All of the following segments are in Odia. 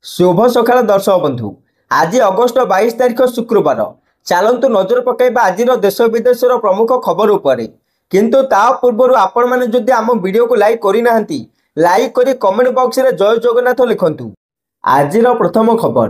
शुभ सकाळ दर्शक बंधु। आज अगस्ट 22 तारिख शुक्रवार। चलतु नजर पकाइबा आज देश विदेशर प्रमुख खबर उपरे। किंतु ता पूर्व आपण मैंने जदि आम वीडियो को लाइक करना लाइक करी कमेंट बॉक्स रे जय जगन्नाथ लिखंतु। आज प्रथम खबर,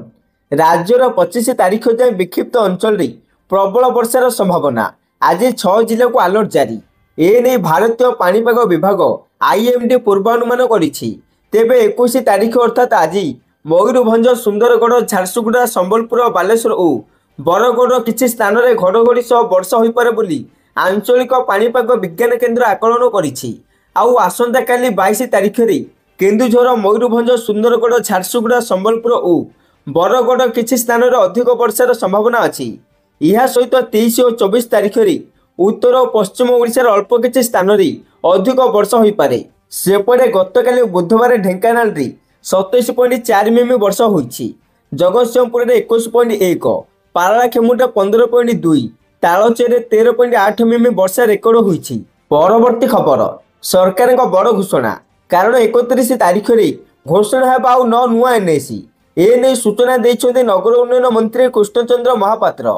राज्यर 25 तारिख जाए विक्षिप्त अंचल रे प्रबल वर्षार संभावना। आज 6 जिला को अलर्ट जारी। एने भारतीय पाणीपाग विभाग आईएमडी पूर्वानुमान करिछि। तेबे 21 तारिख अर्थात आज मयूरभंज, सुंदरगढ़, झारसुगुड़ा, संबलपुर, बालेश्वर और बरगढ़ किछि स्थान में घड़घड़ी सह वर्षा हो पारे बोली आंचलिक पाणीपाग विज्ञान केन्द्र आकलन करिछि। आउ आसंता काली 22 तारिख रे केन्दुझर, मयूरभंज, सुंदरगढ़, झारसुगुड़ा, संबलपुर और बरगढ़ किछि स्थान में अधिक वर्षार संभावना अछि। यह सहित 23 और 24 तारिख रे उत्तर और पश्चिम ओडिशार अल्प किछि स्थान में अधिक वर्षा हो पारे। सेपटे गतकाली बुधवार ढेंकानाल रे 27.4 मिमी वर्षा होइछि। जगतसिंहपुर रे 21.1, पारलाखेमुंडा 15.2, तालचेर 13.8 मिमी वर्षा रेकर्ड होइछि। परवर्ती खबर, सरकार बड़ घोषणा। कारण 31 तारिख रे घोषणा हेबा आउ न नुआ एनएसी। एने सूचना दैछन्ते नगर उन्नयन मंत्री कृष्णचंद्र महापात्र।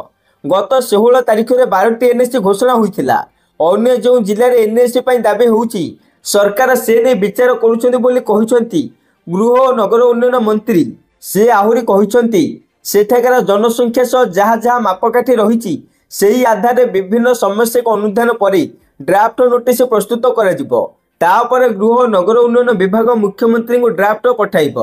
गत 16 तारिख रे 12टी एनएसी घोषणा होइथिला। अन्य जो जिले में एनएसी पई दाबी होउछि सरकार से ने विचार करूछन्ति बोली कहिसन्ति गृह और नगर उन्नयन मंत्री। से आहुरी कहिसन्ति सेठाकार जनसंख्या सह जहाँ जहाँ मापकाठी रही से आधार विभिन्न समस्या को अनुधान पर ड्राफ्ट नोटिस प्रस्तुत कर गृह और नगर उन्नयन विभाग मुख्यमंत्री को ड्राफ्ट पठाइब।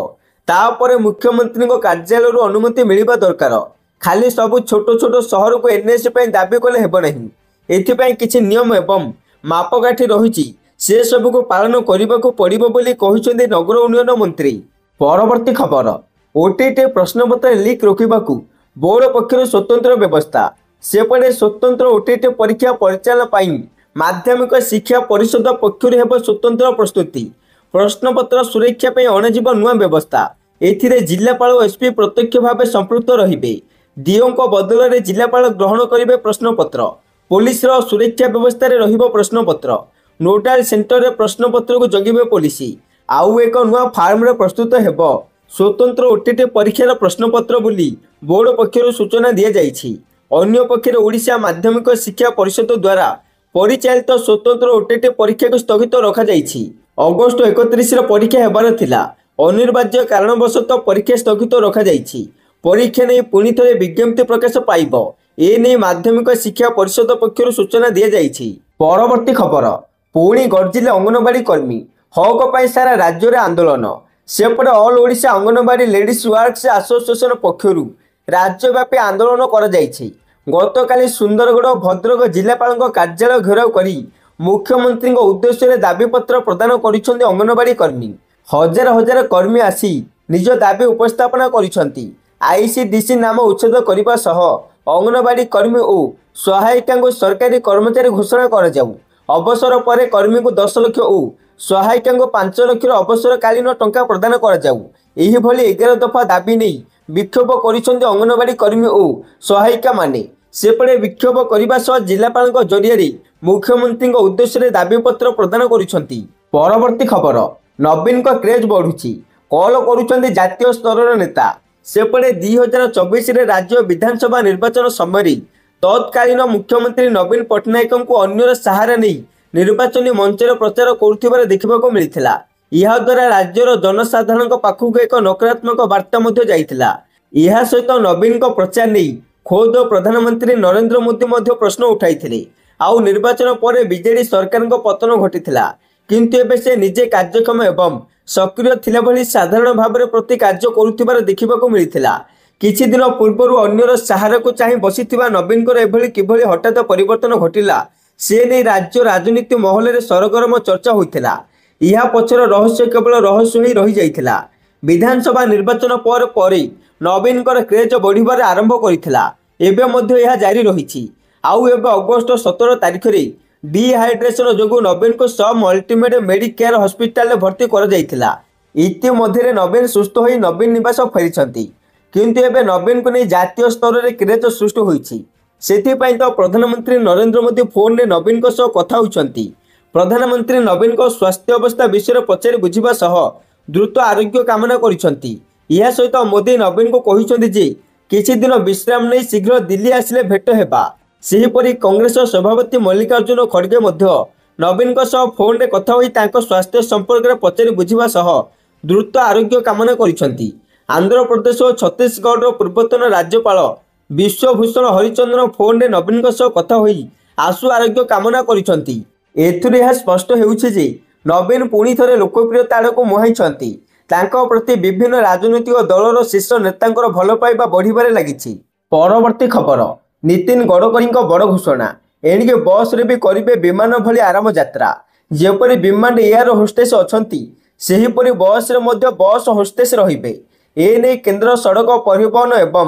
मुख्यमंत्री कार्यालय अनुमति मिलवा दरकार। खाली सब छोट छोट सहर को एनएसी दाबी कले हेब नहीं। एथिपाई किछि नियम एवं मापकाठी रही से सब को पालन करने को पड़िबो बोली कहिसन्ते नगर उन्नयन मंत्री। परवर्ती खबर, ओटीटी प्रश्नपत्र लीक रोकबाकू बोर्ड पक्षर स्वतंत्र व्यवस्था। सेपटे स्वतंत्र ओटीटी परीक्षा परिचालन पाई माध्यमिक शिक्षा परिषद पक्षर हेब स्वतंत्र प्रस्तुति। प्रश्नपत्र सुरक्षा पे अणाजिब नुआ व्यवस्था। एथिरे जिलापाल और एसपी प्रत्यक्ष भाव संपृक्त रहिबे। डीओ बदल में जिलापाल ग्रहण करेंगे प्रश्नपत्र। पुलिस सुरक्षा व्यवस्था रहिबो प्रश्नपत्र। नोडाल सेंटर रे प्रश्नपत्र को जगिबे पुलिस। आउ एक नुआ फार्म रे प्रस्तुत हेब स्वतंत्र ओटीटी परीक्षार प्रश्नपत्र बोली बोर्ड पक्षर सूचना दि जाइछि। अन्य पक्षर ओडिशा माध्यमिक शिक्षा परिषद द्वारा परिचालित स्वतंत्र ओटीटी परीक्षा को स्थगित रखा जाइछि। अगस्ट 31 रे परीक्षा हेबार थिला। अनिर्वार्य कारणवशत परीक्षा स्थगित रखा जाइछि। परीक्षा नहीं पुणी थे विज्ञप्ति प्रकाश पाइब। ए नहीं माध्यमिक शिक्षा परिषद पक्षर सूचना दि जाइछि। परवर्ती खबर, पुणी गर्जिले अंगनवाड़ी कर्मी। हक पाई सारा राज्य में आंदोलन। सेपटे all Odisha anganwadi ladies works association पक्षरु राज्यव्यापी आंदोलन कर जाइछि। गतकाली सुंदरगढ़ भद्रक जिलापाल कार्यालय घेराव करी मुख्यमंत्री उद्देश्य दाबीपत्र प्रदान करिसेंति अंगनवाड़ी कर्मी। हजार हजार कर्मी आसी निज दाबी उपस्थापना करिसेंति। आईसीडीसी नाम उच्छेद करने सह अंगनवाड़ी कर्मी और सहायिका को सरकारी कर्मचारी घोषणा कर जाऊ। अवसर पर कर्मी को 10 लाख और सहायिका को 5 लाख अवसरकालीन टंका प्रदान कर जाऊ। एही भली 11 दफा दाबी नहीं विक्षोभ करिसेंति अंगनवाड़ी कर्मी और सहायिका माने। सेपटे विक्षोभ करने सह जिलापाल जरिए मुख्यमंत्री उद्देश्य दाबीपत्र प्रदान करिसेंति। परवर्ती खबर, नवीन का क्रेज बढ़ुछि। कॉल करुछन्ति जातीय स्तर नेता। सेपटे 2024 रे राज्य विधानसभा निर्वाचन समय तत्कालीन मुख्यमंत्री नवीन पट्टनायक को अन्यर सहारा नहीं निर्वाचन मंचर प्रचार करुथिबार देखिबाको मिलिथिला। यह द्वारा राज्यर जनसाधारण पाखक एक नकारात्मक वार्ता मध्य जाइथिला। यह सहित नवीन को प्रचार नहीं खोद प्रधानमंत्री नरेंद्र मोदी मध्य प्रश्न उठाइथिले। आउ निर्वाचन पर बीजेडी सरकार पतन घटिथिला। किंतु एबे से निजे कार्यक्षम एवं सक्रिय थिला भली साधारण भाव में प्रति कार्य करुथिबार देखिबाको मिलिथिला। किछि दिन पूर्व अन्यर सहारा को चाहि बसिथिबा नवीन एभली किभली हठात परिवर्तन घटिला से नहीं राज्य राजनीति महल में सरगरम चर्चा होइथिला। यह पछर रहस्य केवल रहस्य ही रही जाइथिला। विधानसभा निर्वाचन पर नवीन क्रेज बढ़िबार आरंभ करिथिला। एबे मध्य यह जारी रहिछि। आउ एबे अगस्ट 17 तारिख रे डिहाइड्रेशन जोगु नवीन को सब अल्टीमेट मेडिकेयर हॉस्पिटल भर्ती कर जाइथिला। इति मध्य नवीन सुस्थ होई नवीन निवास फेरिछन्ति। किंतु एबे नवीन को नहीं जातीय स्तर में क्रेज सृष्टि होइछि। सेथिपाई तो प्रधानमंत्री नरेंद्र मोदी फोन में नवीन को सह कथा होइछन्ति। प्रधानमंत्री नवीन को स्वास्थ्य अवस्था विषय पचारि बुझिबा सह द्रुत आरोग्य कामना करिछन्ति। ଏହା ସହିତ ମୋଦି ନବୀନଙ୍କୁ କହିଛନ୍ତି ଯେ କିଛି ଦିନ ବିଶ୍ରାମ ନେଇ ଶୀଘ୍ର ଦିଲ୍ଲୀ ଆସିଲେ ଭେଟ ହେବା। ସେହିପରି କଂଗ୍ରେସ ସଭାପତି ମଲ୍ଲିକାର୍ଜୁନ ଖଡଗେ ମଧ୍ୟ ନବୀନଙ୍କ ସହ ଫୋନରେ କଥା ହୋଇ ତାଙ୍କ ସ୍ୱାସ୍ଥ୍ୟ ସମ୍ପର୍କରେ ପଚାରି ବୁଝିବା ସହ ଦ୍ରୁତ ଆରୋଗ୍ୟ କାମନା କରିଛନ୍ତି। ଆନ୍ଧ୍ରପ୍ରଦେଶ ଓ ଛତିଶଗଡ଼ର ପୂର୍ବତନ ରାଜ୍ୟପାଳ ବିଶ୍ୱଭୂଷଣ ହରିଚନ୍ଦନ ଫୋନରେ ନବୀନଙ୍କ ସହ କଥା ହୋଇ ଆଶୁ ଆରୋଗ୍ୟ କାମନା କରିଛନ୍ତି। ଏଥିରୁ ଏହା ସ୍ପଷ୍ଟ ହେଉଛି ଯେ ନବୀନ ପୁଣି ଥରେ ଲୋକପ୍ରିୟତା ଆଡ଼କୁ ମୁହାଁଇଛନ୍ତି। ତାଙ୍କ ପ୍ରତି ବିଭିନ୍ନ ରାଜନୈତିକ ଦଳର ଶୀର୍ଷ ନେତାଙ୍କର ଭଲ ପାଇବା ବଢ଼ିବାରେ ଲାଗିଛି। ପରବର୍ତ୍ତୀ ଖବର, ନୀତିନ ଗଡ଼କରୀଙ୍କ ବଡ଼ ଘୋଷଣା, ଏଣିକି ବସ୍ରେ ବି କରିବେ ବିମାନ ଭଳି ଆରାମ ଯାତ୍ରା। ଯେପରି ବିମାନରେ ଏୟାର ହୋଷ୍ଟେସ୍ ଅଛନ୍ତି, ସେହିପରି ବସ୍ରେ ମଧ୍ୟ ବସ୍ ହୋଷ୍ଟେସ୍ ରହିବେ। ଏନେଇ କେନ୍ଦ୍ର ସଡ଼କ ପରିବହନ ଏବଂ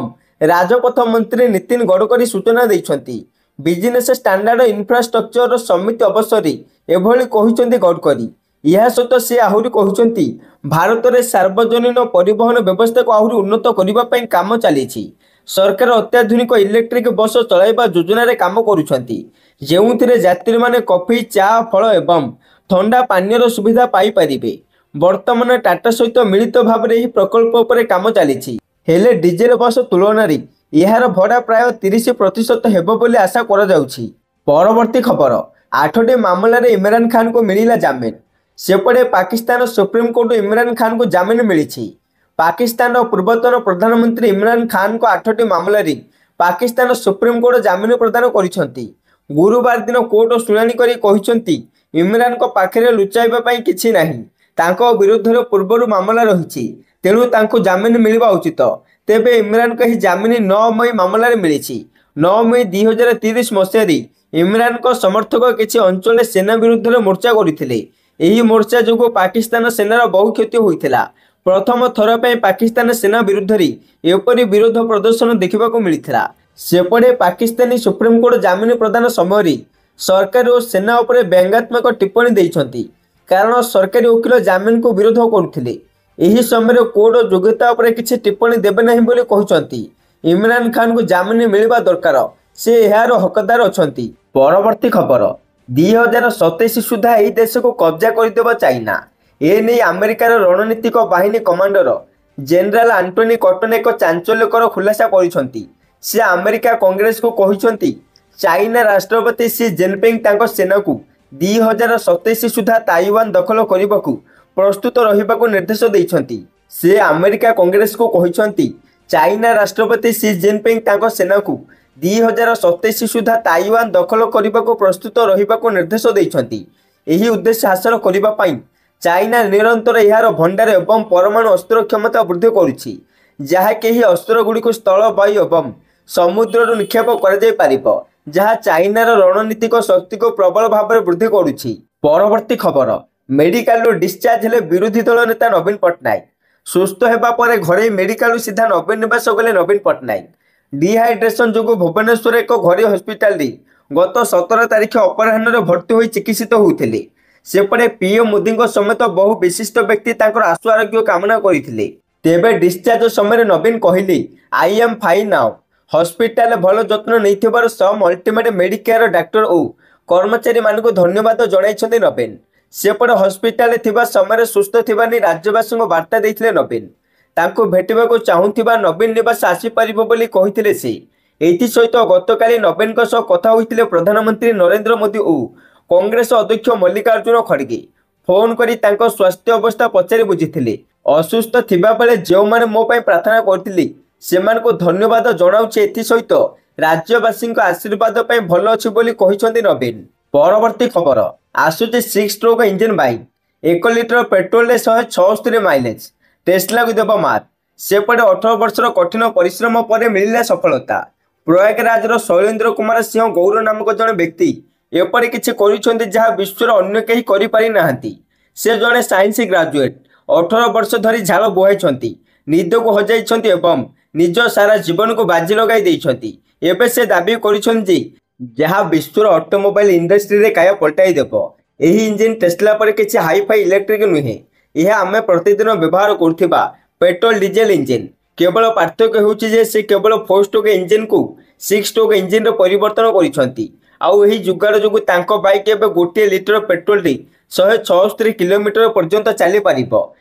ରାଜପଥ ମନ୍ତ୍ରୀ ନୀତିନ ଗଡ଼କରୀ ସୂଚନା ଦେଇଛନ୍ତି। ବିଜିନେସ୍ ଷ୍ଟାଣ୍ଡାର୍ଡ ଇନଫ୍ରାଷ୍ଟ୍ରକ୍ଚର ସମିତି ଅବସରରେ ଏଭଳି କହିଛନ୍ତି ଗଡ଼କରୀ। ଏହା ସହିତ ସେ ଆହୁରି କହିଛନ୍ତି, ଭାରତରେ ସାର୍ବଜନୀନ ପରିବହନ ବ୍ୟବସ୍ଥାକୁ ଆହୁରି ଉନ୍ନତ କରିବା ପାଇଁ କାମ ଚାଲିଛି। ସରକାର ଅତ୍ୟାଧୁନିକ ଇଲେକ୍ଟ୍ରିକ୍ ବସ୍ ଚଳାଇବା ଯୋଜନାରେ କାମ କରୁଛନ୍ତି, ଯେଉଁଥିରେ ଯାତ୍ରୀମାନେ କଫି, ଚା, ଫଳ ଏବଂ ଥଣ୍ଡା ପାନୀୟର ସୁବିଧା ପାଇପାରିବେ। ବର୍ତ୍ତମାନ ଟାଟା ସହିତ ମିଳିତ ଭାବରେ ଏହି ପ୍ରକଳ୍ପ ଉପରେ କାମ ଚାଲିଛି। ହେଲେ ଡିଜେଲ ବସ୍ ତୁଳନାରେ ଏହାର ଭଡ଼ା ପ୍ରାୟ 30% ହେବ ବୋଲି ଆଶା କରାଯାଉଛି। ପରବର୍ତ୍ତୀ ଖବର, 8ଟି ମାମଲାରେ ଇମ୍ରାନ ଖାନଙ୍କୁ ମିଳିଲା ଜାମିନ। ସେପଟେ ପାକିସ୍ତାନ ସୁପ୍ରିମକୋର୍ଟ ଇମ୍ରାନ ଖାନଙ୍କୁ ଜାମିନ ମିଳିଛି। ପାକିସ୍ତାନର ପୂର୍ବତନ ପ୍ରଧାନମନ୍ତ୍ରୀ ଇମ୍ରାନ ଖାନଙ୍କ 8ଟି ମାମଲାରେ ପାକିସ୍ତାନ ସୁପ୍ରିମକୋର୍ଟ ଜାମିନ ପ୍ରଦାନ କରିଛନ୍ତି। ଗୁରୁବାର ଦିନ କୋର୍ଟ ଶୁଣାଣି କରି କହିଛନ୍ତି, ଇମ୍ରାନଙ୍କ ପାଖରେ ଲୁଚାଇବା ପାଇଁ କିଛି ନାହିଁ। ତାଙ୍କ ବିରୁଦ୍ଧରେ ପୂର୍ବରୁ ମାମଲା ରହିଛି, ତେଣୁ ତାଙ୍କୁ ଜାମିନ ମିଳିବା ଉଚିତ। ତେବେ ଇମ୍ରାନଙ୍କ ଏହି ଜାମିନ 9 ମଇ ମାମଲାରେ ମିଳିଛି। 9 ମଇ 2030 ମସିହାରେ ଇମ୍ରାନଙ୍କ ସମର୍ଥକ କିଛି ଅଞ୍ଚଳରେ ସେନା ବିରୁଦ୍ଧରେ ମୋର୍ଚ୍ଚା କରିଥିଲେ। ଏହି ମୋର୍ଚ୍ଚା ଯୋଗୁଁ ପାକିସ୍ତାନ ସେନାର ବହୁ କ୍ଷତି ହୋଇଥିଲା। ପ୍ରଥମ ଥର ପାଇଁ ପାକିସ୍ତାନ ସେନା ବିରୁଦ୍ଧରେ ଏପରି ବିରୋଧ ପ୍ରଦର୍ଶନ ଦେଖିବାକୁ ମିଳିଥିଲା। ସେପଟେ ପାକିସ୍ତାନୀ ସୁପ୍ରିମକୋର୍ଟ ଜାମିନ ପ୍ରଦାନ ସମୟରେ ସରକାର ଓ ସେନା ଉପରେ ବ୍ୟଙ୍ଗାତ୍ମକ ଟିପ୍ପଣୀ ଦେଇଛନ୍ତି, କାରଣ ସରକାରୀ ଓକିଲ ଜାମିନକୁ ବିରୋଧ କରୁଥିଲେ। ଏହି ସମୟରେ କୋର୍ଟ ଯୋଗ୍ୟତା ଉପରେ କିଛି ଟିପ୍ପଣୀ ଦେବେ ନାହିଁ ବୋଲି କହିଛନ୍ତି। ଇମ୍ରାନ ଖାନଙ୍କୁ ଜାମିନ ମିଳିବା ଦରକାର, ସେ ଏହାର ହକଦାର ଅଛନ୍ତି। ପରବର୍ତ୍ତୀ ଖବର, 2027 ସୁଦ୍ଧା ଏହି ଦେଶକୁ କବ୍ଜା କରିଦେବ ଚାଇନା। ଏନେଇ ଆମେରିକାର ରଣନୀତିକ ବାହିନୀ କମାଣ୍ଡର ଜେନେରାଲ ଆଣ୍ଟୋନି କଟନ ଏକ ଚାଞ୍ଚଲ୍ୟକର ଖୁଲାସା କରିଛନ୍ତି। ସେ ଆମେରିକା କଂଗ୍ରେସକୁ କହିଛନ୍ତି, ଚାଇନା ରାଷ୍ଟ୍ରପତି ସି ଜିନପିଙ୍ଗ ତାଙ୍କ ସେନାକୁ 2027 ସୁଦ୍ଧା ତାଇୱାନ ଦଖଲ କରିବାକୁ ପ୍ରସ୍ତୁତ ରହିବାକୁ ନିର୍ଦ୍ଦେଶ ଦେଇଛନ୍ତି। ସେ ଆମେରିକା କଂଗ୍ରେସକୁ କହିଛନ୍ତି, ଚାଇନା ରାଷ୍ଟ୍ରପତି ସି ଜିନପିଙ୍ଗ ତାଙ୍କ ସେନାକୁ 2027 ସୁଦ୍ଧା ତାଇୱାନ ଦଖଲ କରିବାକୁ ପ୍ରସ୍ତୁତ ରହିବାକୁ ନିର୍ଦ୍ଦେଶ ଦେଇଛନ୍ତି। ଏହି ଉଦ୍ଦେଶ୍ୟ ହାସଲ କରିବା ପାଇଁ ଚାଇନା ନିରନ୍ତର ଏହାର ଭଣ୍ଡାର ଏବଂ ପରମାଣୁ ଅସ୍ତ୍ର କ୍ଷମତା ବୃଦ୍ଧି କରୁଛି, ଯାହାକି ଏହି ଅସ୍ତ୍ରଗୁଡ଼ିକୁ ସ୍ଥଳ, ବାୟୁ ଏବଂ ସମୁଦ୍ରରୁ ନିକ୍ଷେପ କରାଯାଇପାରିବ, ଯାହା ଚାଇନାର ରଣନୀତିକ ଶକ୍ତିକୁ ପ୍ରବଳ ଭାବରେ ବୃଦ୍ଧି କରୁଛି। ପରବର୍ତ୍ତୀ ଖବର, ମେଡିକାଲରୁ ଡିସଚାର୍ଜ ହେଲେ ବିରୋଧୀ ଦଳ ନେତା ନବୀନ ପଟ୍ଟନାୟକ। ସୁସ୍ଥ ହେବା ପରେ ଘରୋଇ ମେଡିକାଲରୁ ସିଧା ନବୀନ ନିବାସ ଗଲେ ନବୀନ ପଟ୍ଟନାୟକ। ଡିହାଇଡ୍ରେସନ ଯୋଗୁଁ ଭୁବନେଶ୍ୱର ଏକ ଘରୋଇ ହସ୍ପିଟାଲରେ ଗତ 17 ତାରିଖ ଅପରାହ୍ନରେ ଭର୍ତ୍ତି ହୋଇ ଚିକିତ୍ସିତ ହୋଇଥିଲେ। ସେପଟେ ପିଏମ୍ ମୋଦିଙ୍କ ସମେତ ବହୁ ବିଶିଷ୍ଟ ବ୍ୟକ୍ତି ତାଙ୍କର ଆଶୁ ଆରୋଗ୍ୟ କାମନା କରିଥିଲେ। ତେବେ ଡିସଚାର୍ଜ ସମୟରେ ନବୀନ କହିଲେ, I M fine now. Hospital ଭଲ ଯତ୍ନ ନେଇଥିବାରୁ ସମ୍ ଅଲ୍ଟିମେଟ୍ ମେଡିକେୟାର ଡାକ୍ତର ଓ କର୍ମଚାରୀମାନଙ୍କୁ ଧନ୍ୟବାଦ ଜଣାଇଛନ୍ତି ନବୀନ। ସେପଟେ ହସ୍ପିଟାଲରେ ଥିବା ସମୟରେ ସୁସ୍ଥ ଥିବା ନେଇ ରାଜ୍ୟବାସୀଙ୍କୁ ବାର୍ତ୍ତା ଦେଇଥିଲେ ନବୀନ। ତାଙ୍କୁ ଭେଟିବାକୁ ଚାହୁଁଥିବା ନବୀନ ନିବାସ ଆସିପାରିବ ବୋଲି କହିଥିଲେ ସେ। ଏଥିସହିତ ଗତକାଲି ନବୀନଙ୍କ ସହ କଥା ହୋଇଥିଲେ ପ୍ରଧାନମନ୍ତ୍ରୀ ନରେନ୍ଦ୍ର ମୋଦି ଓ କଂଗ୍ରେସ ଅଧ୍ୟକ୍ଷ ମଲ୍ଲିକାର୍ଜୁନ ଖଡଗେ। ଫୋନ କରି ତାଙ୍କ ସ୍ୱାସ୍ଥ୍ୟ ଅବସ୍ଥା ପଚାରି ବୁଝିଥିଲେ। ଅସୁସ୍ଥ ଥିବାବେଳେ ଯେଉଁମାନେ ମୋ ପାଇଁ ପ୍ରାର୍ଥନା କରିଥିଲେ, ସେମାନଙ୍କୁ ଧନ୍ୟବାଦ ଜଣାଉଛି। ଏଥିସହିତ ରାଜ୍ୟବାସୀଙ୍କ ଆଶୀର୍ବାଦ ପାଇଁ ଭଲ ଅଛି ବୋଲି କହିଛନ୍ତି ନବୀନ। ପରବର୍ତ୍ତୀ ଖବର, ଆସୁଛି 6 ଷ୍ଟ୍ରୋକ୍ ଇଞ୍ଜିନ ବାଇକ୍। 1 ଲିଟର ପେଟ୍ରୋଲରେ 176 ମାଇଲେଜ, ଟେସ୍ଲାକୁ ଦେବ ମାତ। ସେପଟେ 18 ବର୍ଷର କଠିନ ପରିଶ୍ରମ ପରେ ମିଳିଲା ସଫଳତା। ପ୍ରୟାଗରାଜର ଶୈଳେନ୍ଦ୍ର କୁମାର ସିଂହ ଗୌର ନାମକ ଜଣେ ବ୍ୟକ୍ତି ଏପରି କିଛି କରିଛନ୍ତି ଯାହା ବିଶ୍ୱର ଅନ୍ୟ କେହି କରିପାରିନାହାନ୍ତି। ସେ ଜଣେ ସାଇନ୍ସ ଗ୍ରାଜୁଏଟ୍। 18 ବର୍ଷ ଧରି ଝାଳ ବୁହାଇଛନ୍ତି, ନିଦକୁ ହଜାଇଛନ୍ତି ଏବଂ ନିଜ ସାରା ଜୀବନକୁ ବାଜି ଲଗାଇ ଦେଇଛନ୍ତି। ଏବେ ସେ ଦାବି କରିଛନ୍ତି ଯେ ଯାହା ବିଶ୍ୱର ଅଟୋମୋବାଇଲ ଇଣ୍ଡଷ୍ଟ୍ରିରେ କାୟା ପଲଟାଇ ଦେବ। ଏହି ଇଞ୍ଜିନ ଟେସ୍ଲା ପରେ କିଛି ହାଇଫାଇ ଇଲେକ୍ଟ୍ରିକ ନୁହେଁ, ଏହା ଆମେ ପ୍ରତିଦିନ ବ୍ୟବହାର କରୁଥିବା ପେଟ୍ରୋଲ ଡିଜେଲ ଇଞ୍ଜିନ। କେବଳ ପାର୍ଥକ୍ୟ ହେଉଛି ଯେ ସେ କେବଳ 4 ଷ୍ଟ୍ରୋକ୍ ଇଞ୍ଜିନକୁ 6 ଷ୍ଟ୍ରୋକ୍ ଇଞ୍ଜିନରେ ପରିବର୍ତ୍ତନ କରିଛନ୍ତି। ଆଉ ଏହି ଯୁଗାଡ଼ ଯୋଗୁଁ ତାଙ୍କ ବାଇକ୍ ଏବେ 1 ଲିଟର ପେଟ୍ରୋଲରେ 176 କିଲୋମିଟର ପର୍ଯ୍ୟନ୍ତ ଚାଲିପାରିବ।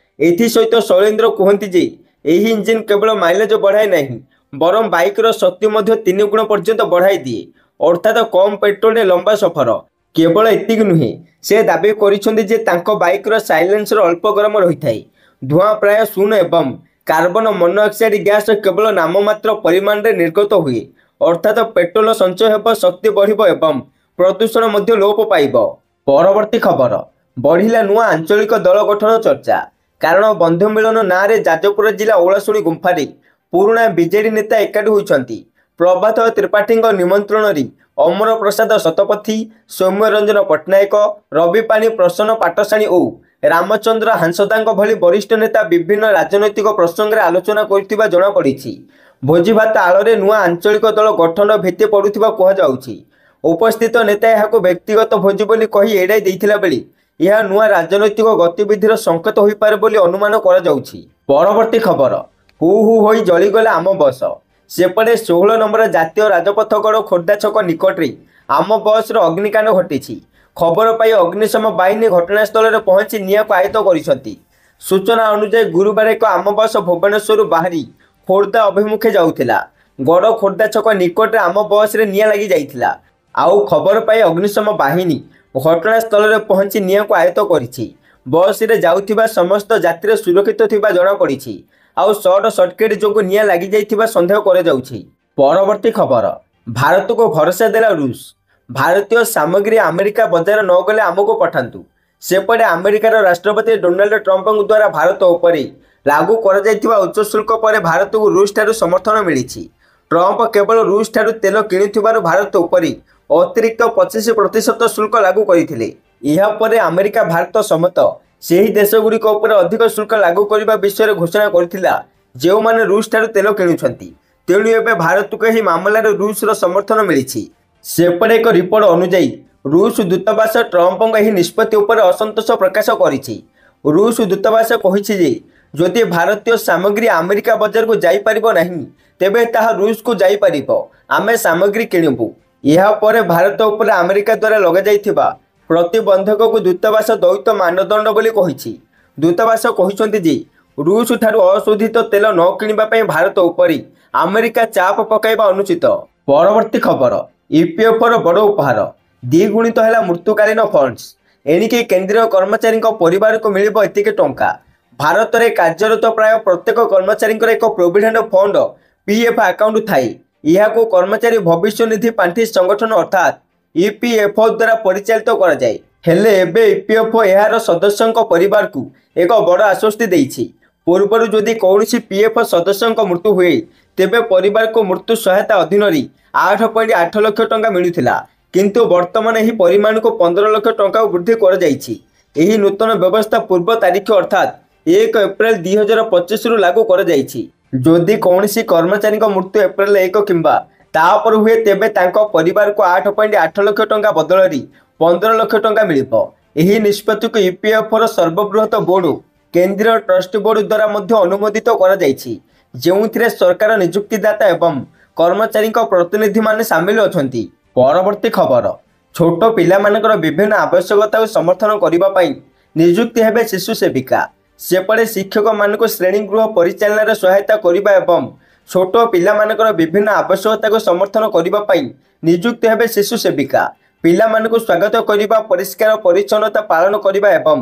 ଏଥିସହିତ ଶୈଳେନ୍ଦ୍ର କୁହନ୍ତି ଯେ ଏହି ଇଞ୍ଜିନ୍ କେବଳ ମାଇଲେଜ ବଢ଼ାଏ ନାହିଁ ବରଂ ବାଇକ୍ର ଶକ୍ତି ମଧ୍ୟ 3 ଗୁଣ ପର୍ଯ୍ୟନ୍ତ ବଢ଼ାଇ ଦିଏ, ଅର୍ଥାତ୍ କମ୍ ପେଟ୍ରୋଲରେ ଲମ୍ବା ସଫର। କେବଳ ଏତିକି ନୁହେଁ, ସେ ଦାବି କରିଛନ୍ତି ଯେ ତାଙ୍କ ବାଇକ୍ର ସାଇଲେନ୍ସର ଅଳ୍ପ ଗରମ ରହିଥାଏ, ଧୂଆଁ ପ୍ରାୟ ଶୂନ ଏବଂ କାର୍ବନ ମନୋକ୍ସାଇଡ୍ ଗ୍ୟାସ୍ କେବଳ ନାମମାତ୍ର ପରିମାଣରେ ନିର୍ଗତ ହୁଏ, ଅର୍ଥାତ୍ ପେଟ୍ରୋଲ ସଞ୍ଚୟ ହେବ, ଶକ୍ତି ବଢ଼ିବ ଏବଂ ପ୍ରଦୂଷଣ ମଧ୍ୟ ଲୋପ ପାଇବ। ପରବର୍ତ୍ତୀ ଖବର, ବଢ଼ିଲା ନୂଆ ଆଞ୍ଚଳିକ ଦଳ ଗଠନ ଚର୍ଚ୍ଚା। କାରଣ ବନ୍ଧୁ ମିଳନ ନାଁରେ ଯାଜପୁର ଜିଲ୍ଲା ଓଳାଶୁଣୀ ଗୁମ୍ଫାରେ ପୁରୁଣା ବିଜେଡି ନେତା ଏକାଠି ହୋଇଛନ୍ତି। ପ୍ରଭାତ ତ୍ରିପାଠୀଙ୍କ ନିମନ୍ତ୍ରଣରେ ଅମର ପ୍ରସାଦ ଶତପଥୀ, ସୌମ୍ୟ ରଞ୍ଜନ ପଟ୍ଟନାୟକ, ରବି ପାଣି, ପ୍ରସନ୍ନ ପାଟଶାଣୀ ଓ ରାମଚନ୍ଦ୍ର ହାଁସଦାଙ୍କ ଭଳି ବରିଷ୍ଠ ନେତା ବିଭିନ୍ନ ରାଜନୈତିକ ପ୍ରସଙ୍ଗରେ ଆଲୋଚନା କରିଥିବା ଜଣାପଡ଼ିଛି। ଭୋଜିଭାତ ଆଳରେ ନୂଆ ଆଞ୍ଚଳିକ ଦଳ ଗଠନର ଭିତ୍ତି ପଡ଼ୁଥିବା କୁହାଯାଉଛି। ଉପସ୍ଥିତ ନେତା ଏହାକୁ ବ୍ୟକ୍ତିଗତ ଭୋଜି ବୋଲି କହି ଏଡ଼ାଇ ଦେଇଥିଲା ବେଳେ ଏହା ନୂଆ ରାଜନୈତିକ ଗତିବିଧିର ସଂକେତ ହୋଇପାରେ ବୋଲି ଅନୁମାନ କରାଯାଉଛି। ପରବର୍ତ୍ତୀ ଖବର, ହୁ ହୁ ହୋଇ ଜଳିଗଲା ଆମ ବସ୍। ସେପଟେ 16 ନମ୍ବର ଜାତୀୟ ରାଜପଥ ଗଡ଼ ଖୋର୍ଦ୍ଧା ଛକ ନିକଟରେ ଆମ ବସ୍ର ଅଗ୍ନିକାଣ୍ଡ ଘଟିଛି। ଖବର ପାଇ ଅଗ୍ନିଶମ ବାହିନୀ ଘଟଣାସ୍ଥଳରେ ପହଞ୍ଚି ନିଆଁକୁ ଆୟତ୍ତ କରିଛନ୍ତି। ସୂଚନା ଅନୁଯାୟୀ ଗୁରୁବାର ଏକ ଆମ ବସ୍ ଭୁବନେଶ୍ୱରରୁ ବାହାରି ଖୋର୍ଦ୍ଧା ଅଭିମୁଖେ ଯାଉଥିଲା। ଗଡ଼ ଖୋର୍ଦ୍ଧା ଛକ ନିକଟରେ ଆମ ବସ୍ରେ ନିଆଁ ଲାଗି ଯାଇଥିଲା। ଆଉ ଖବର ପାଇ ଅଗ୍ନିଶମ ବାହିନୀ ଘଟଣାସ୍ଥଳରେ ପହଞ୍ଚି ନିଆଁକୁ ଆୟତ୍ତ କରିଛି। ବସ୍ରେ ଯାଉଥିବା ସମସ୍ତ ଯାତ୍ରୀ ସୁରକ୍ଷିତ ଥିବା ଜଣାପଡ଼ିଛି। ଆଉ ସର୍ଟ ସର୍କିଟ୍ ଯୋଗୁଁ ନିଆଁ ଲାଗିଯାଇଥିବା ସନ୍ଦେହ କରାଯାଉଛି। ପରବର୍ତ୍ତୀ ଖବର, ଭାରତକୁ ଭରସା ଦେଲା ରୁଷ। ଭାରତୀୟ ସାମଗ୍ରୀ ଆମେରିକା ବଜାର ନ ଗଲେ ଆମକୁ ପଠାନ୍ତୁ। ସେପଟେ ଆମେରିକାର ରାଷ୍ଟ୍ରପତି ଡୋନାଲ୍ଡ ଟ୍ରମ୍ପଙ୍କ ଦ୍ୱାରା ଭାରତ ଉପରେ ଲାଗୁ କରାଯାଇଥିବା ଉଚ୍ଚ ଶୁଳ୍କ ପରେ ଭାରତକୁ ରୁଷଠାରୁ ସମର୍ଥନ ମିଳିଛି। ଟ୍ରମ୍ପ କେବଳ ରୁଷଠାରୁ ତେଲ କିଣୁଥିବାରୁ ଭାରତ ଉପରେ ଅତିରିକ୍ତ 25% ଶୁଳ୍କ ଲାଗୁ କରିଥିଲେ। ଏହାପରେ ଆମେରିକା ଭାରତ ସମେତ ସେହି ଦେଶଗୁଡ଼ିକ ଉପରେ ଅଧିକ ଶୁଳ୍କ ଲାଗୁ କରିବା ବିଷୟରେ ଘୋଷଣା କରିଥିଲା ଯେଉଁମାନେ ରୁଷଠାରୁ ତେଲ କିଣୁଛନ୍ତି। ତେଣୁ ଏବେ ଭାରତକୁ ଏହି ମାମଲାରେ ରୁଷର ସମର୍ଥନ ମିଳିଛି। ସେପଟେ ଏକ ରିପୋର୍ଟ ଅନୁଯାୟୀ ରୁଷ ଦୂତାବାସ ଟ୍ରମ୍ପଙ୍କ ଏହି ନିଷ୍ପତ୍ତି ଉପରେ ଅସନ୍ତୋଷ ପ୍ରକାଶ କରିଛି। ରୁଷ ଦୂତାବାସ କହିଛି ଯେ ଯଦି ଭାରତୀୟ ସାମଗ୍ରୀ ଆମେରିକା ବଜାରକୁ ଯାଇପାରିବ ନାହିଁ ତେବେ ତାହା ରୁଷକୁ ଯାଇପାରିବ। ଆମେ ସାମଗ୍ରୀ କିଣିବୁ। ଏହାପରେ ଭାରତ ଉପରେ ଆମେରିକା ଦ୍ୱାରା ଲଗାଯାଇଥିବା ପ୍ରତିବନ୍ଧକକୁ ଦୂତାବାସ ଦ୍ୱୈତ ମାନଦଣ୍ଡ ବୋଲି କହିଛି। ଦୂତାବାସ କହିଛନ୍ତି ଯେ ରୁଷ ଠାରୁ ଅଶୋଧିତ ତେଲ ନ କିଣିବା ପାଇଁ ଭାରତ ଉପରେ ଆମେରିକା ଚାପ ପକାଇବା ଅନୁଚିତ। ପରବର୍ତ୍ତୀ ଖବର, ଇପିଏଫ୍ଓର ବଡ଼ ଉପହାର, ଦ୍ୱିଗୁଣିତ ହେଲା ମୃତ୍ୟୁକାଳୀନ ଫଣ୍ଡସ୍। ଏଣିକି କେନ୍ଦ୍ରୀୟ କର୍ମଚାରୀଙ୍କ ପରିବାରକୁ ମିଳିବ ଏତିକି ଟଙ୍କା। ଭାରତରେ କାର୍ଯ୍ୟରତ ପ୍ରାୟ ପ୍ରତ୍ୟେକ କର୍ମଚାରୀଙ୍କର ଏକ ପ୍ରୋଭିଡେଣ୍ଟ ଫଣ୍ଡ ପିଏଫ୍ ଆକାଉଣ୍ଟ ଥାଏ। ଏହାକୁ କର୍ମଚାରୀ ଭବିଷ୍ୟନିଧି ପାଣ୍ଠି ସଂଗଠନ ଅର୍ଥାତ୍ ଇପିଏଫ୍ଓ ଦ୍ୱାରା ପରିଚାଳିତ କରାଯାଏ। ହେଲେ ଏବେ ଇପିଏଫ୍ଓ ଏହାର ସଦସ୍ୟଙ୍କ ପରିବାରକୁ ଏକ ବଡ଼ ଆଶ୍ୱସ୍ତି ଦେଇଛି। ପୂର୍ବରୁ ଯଦି କୌଣସି ପିଏଫ୍ ସଦସ୍ୟଙ୍କ ମୃତ୍ୟୁ ହୁଏ ତେବେ ପରିବାରକୁ ମୃତ୍ୟୁ ସହାୟତା ଅଧୀନରେ 8.8 ଲକ୍ଷ ଟଙ୍କା ମିଳୁଥିଲା, କିନ୍ତୁ ବର୍ତ୍ତମାନ ଏହି ପରିମାଣକୁ 15 ଲକ୍ଷ ଟଙ୍କାକୁ ବୃଦ୍ଧି କରାଯାଇଛି। ଏହି ନୂତନ ବ୍ୟବସ୍ଥା ପୂର୍ବ ତାରିଖ ଅର୍ଥାତ୍ 1 ଏପ୍ରିଲ 2025ରୁ ଲାଗୁ କରାଯାଇଛି। ଯଦି କୌଣସି କର୍ମଚାରୀଙ୍କ ମୃତ୍ୟୁ ଏପ୍ରିଲ 1 କିମ୍ବା ତାପରେ ହୁଏ ତେବେ ତାଙ୍କ ପରିବାରକୁ 8.8 ଲକ୍ଷ ଟଙ୍କା ବଦଳରେ 15 ଲକ୍ଷ ଟଙ୍କା ମିଳିବ। ଏହି ନିଷ୍ପତ୍ତିକୁ ଇପିଏଫ୍ଓର ସର୍ବବୃହତ ବୋର୍ଡ କେନ୍ଦ୍ରୀୟ ଟ୍ରଷ୍ଟି ବୋର୍ଡ ଦ୍ୱାରା ମଧ୍ୟ ଅନୁମୋଦିତ କରାଯାଇଛି, ଯେଉଁଥିରେ ସରକାର ନିଯୁକ୍ତିଦାତା ଏବଂ କର୍ମଚାରୀଙ୍କ ପ୍ରତିନିଧିମାନେ ସାମିଲ ଅଛନ୍ତି। ପରବର୍ତ୍ତୀ ଖବର, ଛୋଟ ପିଲାମାନଙ୍କର ବିଭିନ୍ନ ଆବଶ୍ୟକତାକୁ ସମର୍ଥନ କରିବା ପାଇଁ ନିଯୁକ୍ତି ହେବେ ଶିଶୁ ସେବିକା। ସେପଟେ ଶିକ୍ଷକମାନଙ୍କୁ ଶ୍ରେଣୀଗୃହ ପରିଚାଳନାରେ ସହାୟତା କରିବା ଏବଂ ଛୋଟ ପିଲାମାନଙ୍କର ବିଭିନ୍ନ ଆବଶ୍ୟକତାକୁ ସମର୍ଥନ କରିବା ପାଇଁ ନିଯୁକ୍ତି ହେବେ ଶିଶୁ ସେବିକା। ପିଲାମାନଙ୍କୁ ସ୍ୱାଗତ କରିବା, ପରିଷ୍କାର ପରିଚ୍ଛନ୍ନତା ପାଳନ କରିବା ଏବଂ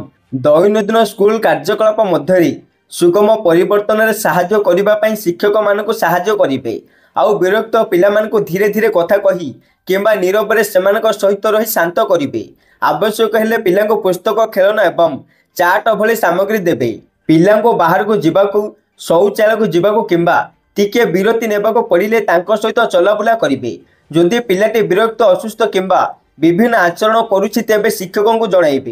ଦୈନନ୍ଦିନ ସ୍କୁଲ କାର୍ଯ୍ୟକଳାପ ମଧ୍ୟରେ ସୁଗମ ପରିବର୍ତ୍ତନରେ ସାହାଯ୍ୟ କରିବା ପାଇଁ ଶିକ୍ଷକମାନଙ୍କୁ ସାହାଯ୍ୟ କରିବେ। ଆଉ ବିରକ୍ତ ପିଲାମାନଙ୍କୁ ଧୀରେ ଧୀରେ କଥା କହି କିମ୍ବା ନୀରବରେ ସେମାନଙ୍କ ସହିତ ରହି ଶାନ୍ତ କରିବେ। ଆବଶ୍ୟକ ହେଲେ ପିଲାଙ୍କୁ ପୁସ୍ତକ, ଖେଳନା ଏବଂ ଚାଟ ଭଳି ସାମଗ୍ରୀ ଦେବେ। ପିଲାଙ୍କୁ ବାହାରକୁ ଯିବାକୁ, ଶୌଚାଳୟକୁ ଯିବାକୁ କିମ୍ବା ଟିକିଏ ବିରତି ନେବାକୁ ପଡ଼ିଲେ ତାଙ୍କ ସହିତ ଚଲାବୁଲା କରିବେ। ଯଦି ପିଲାଟି ବିରକ୍ତ, ଅସୁସ୍ଥ କିମ୍ବା ବିଭିନ୍ନ ଆଚରଣ କରୁଛି ତେବେ ଶିକ୍ଷକଙ୍କୁ ଜଣାଇବେ।